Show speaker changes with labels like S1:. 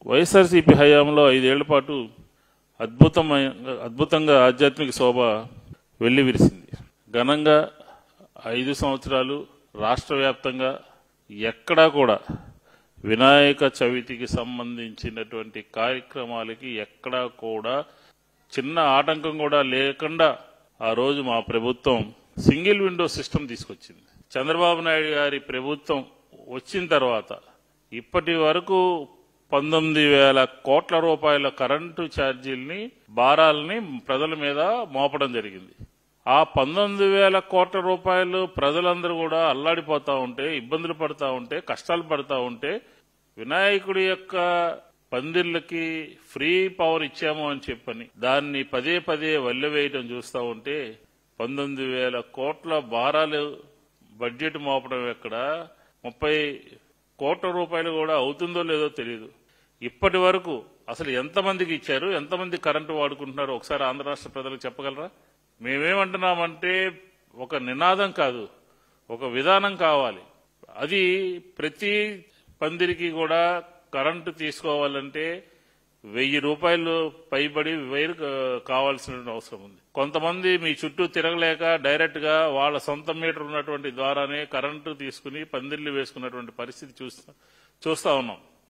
S1: వైఎస్ఆర్సీపీ హయాంలో 5 ఏళ్ల పాటు అద్భుతంగా ఆధ్యాత్మిక శోభ వెళ్లి విరిసింది. ఘనంగా 5 సంవత్సరాలు రాష్ట్ర వ్యాప్తంగా ఎక్కడా కూడా వినాయక చవితికి సంబంధించినటువంటి కార్యక్రమాలకి ఎక్కడా కూడా చిన్న ఆటంకం కూడా లేకుండా ఆ రోజు మా ప్రభుత్వం సింగిల్ విండో సిస్టమ్ తీసుకొచ్చింది. చంద్రబాబు నాయుడు గారి ప్రభుత్వం వచ్చిన తర్వాత ఇప్పటి వరకు 19,000 కోట్ల రూపాయల కరెంటు ఛార్జీల్ని భారాలని ప్రజల మీద మోపడం జరిగింది. ఆ 19,000 కోట్ల రూపాయలు ప్రజలందరూ కూడా అల్లాడిపోతా ఉంటే, ఇబ్బందులు పడతా ఉంటే, కష్టాలు పడతా ఉంటే, వినాయకుడి యొక్క పందిర్లకి ఫ్రీ పవర్ ఇచ్చాము అని చెప్పని దాన్ని పదే పదే వల్లెవేయటం చూస్తూ ఉంటే 19,000 కోట్ల భారాలు బడ్జెట్ మోపడం ఎక్కడ, 30 కోట్ల రూపాయలు కూడా అవుతుందో లేదో తెలియదు. ఇప్పటి వరకు అసలు ఎంతమందికి ఇచ్చారు, ఎంతమంది కరెంటు వాడుకుంటున్నారు ఒకసారి ఆంధ్ర రాష్ట్ర ప్రజలకు చెప్పగలరా? మేమేమంటున్నామంటే ఒక నినాదం కాదు, ఒక విధానం కావాలి. అది ప్రతి పందిరికి కూడా కరెంటు తీసుకోవాలంటే 1000 రూపాయలు పైబడి వైర్ కావాల్సిన అవసరం ఉంది. కొంతమంది మీ చుట్టూ తిరగలేక డైరెక్ట్ గా వాళ్ళ సొంత మీటర్ ఉన్నటువంటి ద్వారానే కరెంటు తీసుకుని పందిర్లు వేసుకున్నటువంటి పరిస్థితి చూస్తా ఉన్నాం.